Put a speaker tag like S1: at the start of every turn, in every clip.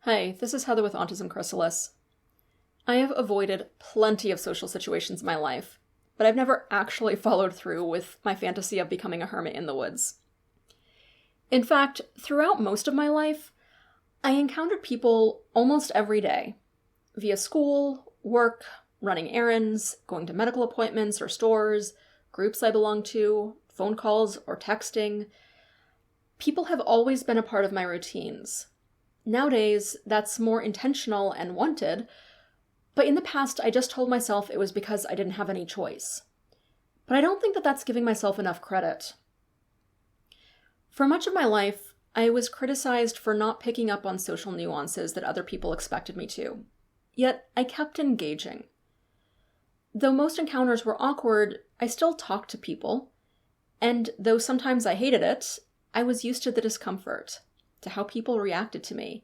S1: Hi, this is Heather with Autism Chrysalis. I have avoided plenty of social situations in my life, but I've never actually followed through with my fantasy of becoming a hermit in the woods. In fact, throughout most of my life, I encountered people almost every day, via school, work, running errands, going to medical appointments or stores, groups I belong to, phone calls or texting. People have always been a part of my routines. Nowadays, that's more intentional and wanted, but in the past, I just told myself it was because I didn't have any choice. But I don't think that that's giving myself enough credit. For much of my life, I was criticized for not picking up on social nuances that other people expected me to. Yet, I kept engaging. Though most encounters were awkward, I still talked to people. And though sometimes I hated it, I was used to the discomfort, to how people reacted to me,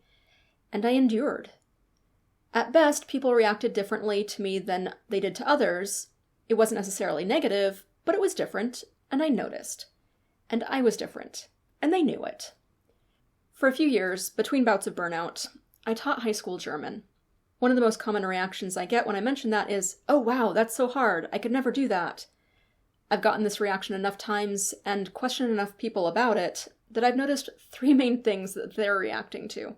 S1: and I endured. At best, people reacted differently to me than they did to others. It wasn't necessarily negative, but it was different, and I noticed. And I was different, and they knew it. For a few years, between bouts of burnout, I taught high school German. One of the most common reactions I get when I mention that is, "Oh wow, that's so hard, I could never do that." I've gotten this reaction enough times and questioned enough people about it that I've noticed three main things that they're reacting to.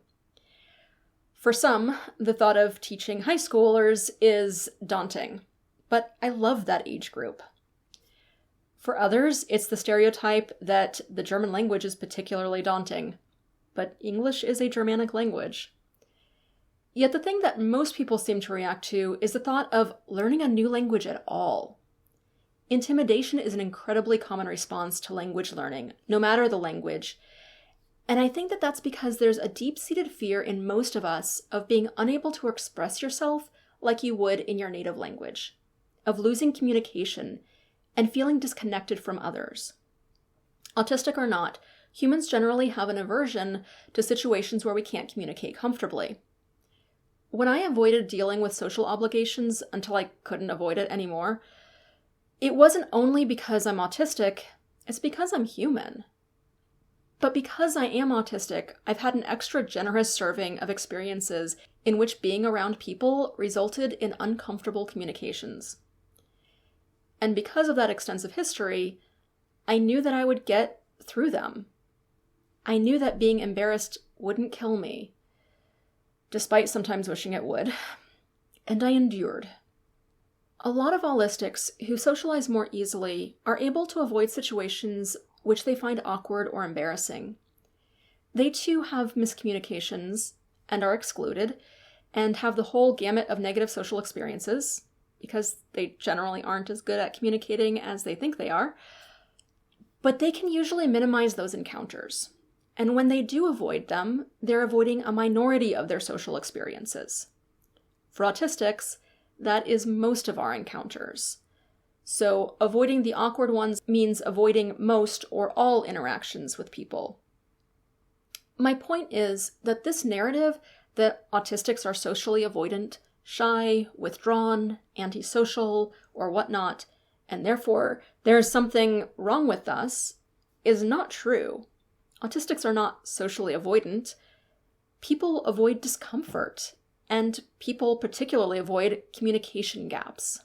S1: For some, the thought of teaching high schoolers is daunting, but I love that age group. For others, it's the stereotype that the German language is particularly daunting, but English is a Germanic language. Yet the thing that most people seem to react to is the thought of learning a new language at all. Intimidation is an incredibly common response to language learning, no matter the language. And I think that that's because there's a deep-seated fear in most of us of being unable to express yourself like you would in your native language, of losing communication and feeling disconnected from others. Autistic or not, humans generally have an aversion to situations where we can't communicate comfortably. When I avoided dealing with social obligations until I couldn't avoid it anymore, it wasn't only because I'm autistic, it's because I'm human. But because I am autistic, I've had an extra generous serving of experiences in which being around people resulted in uncomfortable communications. And because of that extensive history, I knew that I would get through them. I knew that being embarrassed wouldn't kill me, despite sometimes wishing it would, and I endured. A lot of autistics who socialize more easily are able to avoid situations which they find awkward or embarrassing. They too have miscommunications and are excluded and have the whole gamut of negative social experiences because they generally aren't as good at communicating as they think they are. But they can usually minimize those encounters. And when they do avoid them, they're avoiding a minority of their social experiences. For autistics, that is most of our encounters. So avoiding the awkward ones means avoiding most or all interactions with people. My point is that this narrative that autistics are socially avoidant, shy, withdrawn, antisocial, or whatnot, and therefore there's something wrong with us, is not true. Autistics are not socially avoidant. People avoid discomfort, and people particularly avoid communication gaps.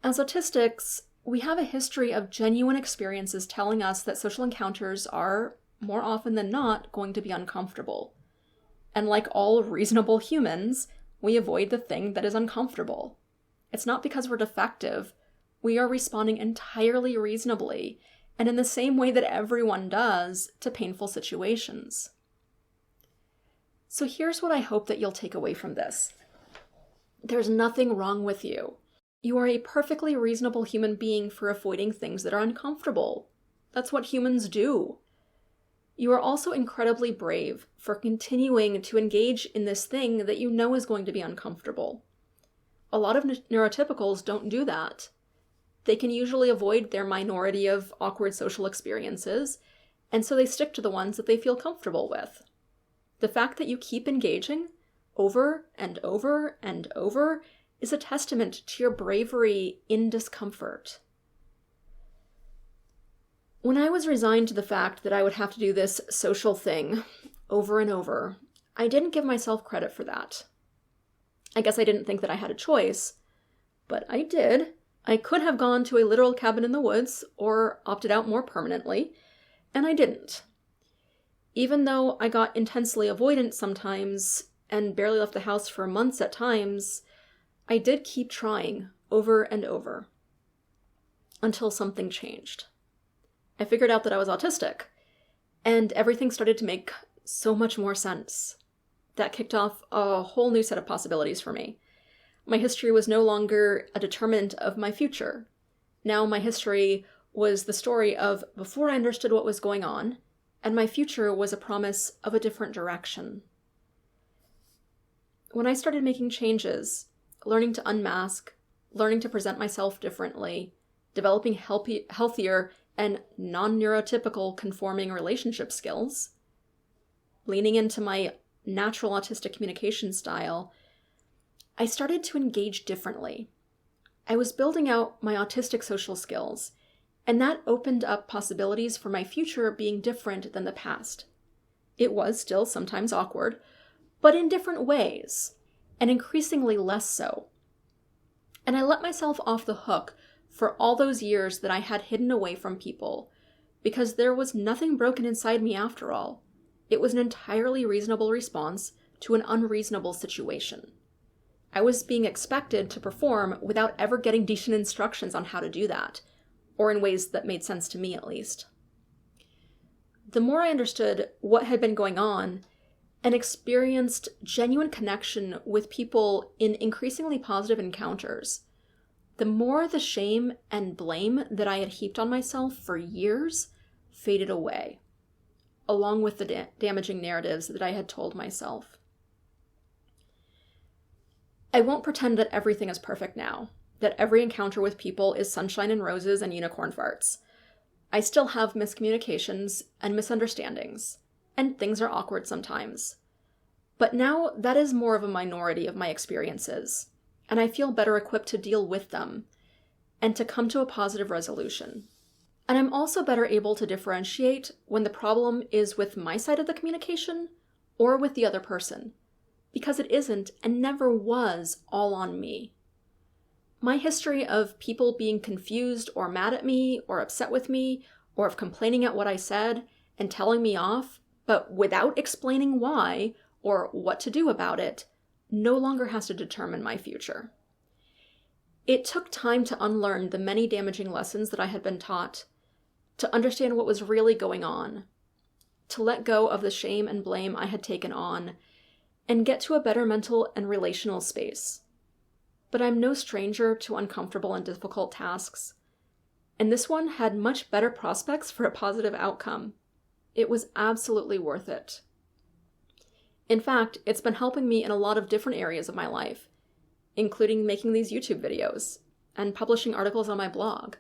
S1: As autistics, we have a history of genuine experiences telling us that social encounters are, more often than not, going to be uncomfortable. And like all reasonable humans, we avoid the thing that is uncomfortable. It's not because we're defective. We are responding entirely reasonably, and in the same way that everyone does, to painful situations. So here's what I hope that you'll take away from this. There's nothing wrong with you. You are a perfectly reasonable human being for avoiding things that are uncomfortable. That's what humans do. You are also incredibly brave for continuing to engage in this thing that you know is going to be uncomfortable. A lot of neurotypicals don't do that. They can usually avoid their minority of awkward social experiences, and so they stick to the ones that they feel comfortable with. The fact that you keep engaging over and over and over is a testament to your bravery in discomfort. When I was resigned to the fact that I would have to do this social thing over and over, I didn't give myself credit for that. I guess I didn't think that I had a choice, but I did. I could have gone to a literal cabin in the woods or opted out more permanently, and I didn't. Even though I got intensely avoidant sometimes and barely left the house for months at times, I did keep trying over and over until something changed. I figured out that I was autistic, and everything started to make so much more sense. That kicked off a whole new set of possibilities for me. My history was no longer a determinant of my future. Now my history was the story of before I understood what was going on, and my future was a promise of a different direction. When I started making changes, learning to unmask, learning to present myself differently, developing healthier and non-neurotypical conforming relationship skills, leaning into my natural autistic communication style, I started to engage differently. I was building out my autistic social skills, and that opened up possibilities for my future being different than the past. It was still sometimes awkward, but in different ways, and increasingly less so. And I let myself off the hook for all those years that I had hidden away from people, because there was nothing broken inside me after all. It was an entirely reasonable response to an unreasonable situation. I was being expected to perform without ever getting decent instructions on how to do that, or in ways that made sense to me at least. The more I understood what had been going on and experienced genuine connection with people in increasingly positive encounters, the more the shame and blame that I had heaped on myself for years faded away, along with the damaging narratives that I had told myself. I won't pretend that everything is perfect now, that every encounter with people is sunshine and roses and unicorn farts. I still have miscommunications and misunderstandings, and things are awkward sometimes. But now that is more of a minority of my experiences, and I feel better equipped to deal with them and to come to a positive resolution. And I'm also better able to differentiate when the problem is with my side of the communication or with the other person, because it isn't and never was all on me. My history of people being confused or mad at me or upset with me or of complaining at what I said and telling me off, but without explaining why or what to do about it, no longer has to determine my future. It took time to unlearn the many damaging lessons that I had been taught, to understand what was really going on, to let go of the shame and blame I had taken on, and get to a better mental and relational space. But I'm no stranger to uncomfortable and difficult tasks, and this one had much better prospects for a positive outcome. It was absolutely worth it. In fact, it's been helping me in a lot of different areas of my life, including making these YouTube videos and publishing articles on my blog.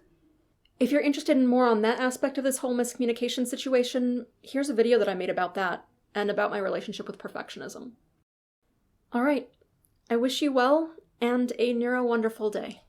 S1: If you're interested in more on that aspect of this whole miscommunication situation, here's a video that I made about that and about my relationship with perfectionism. All right, I wish you well and a neuro-wonderful day.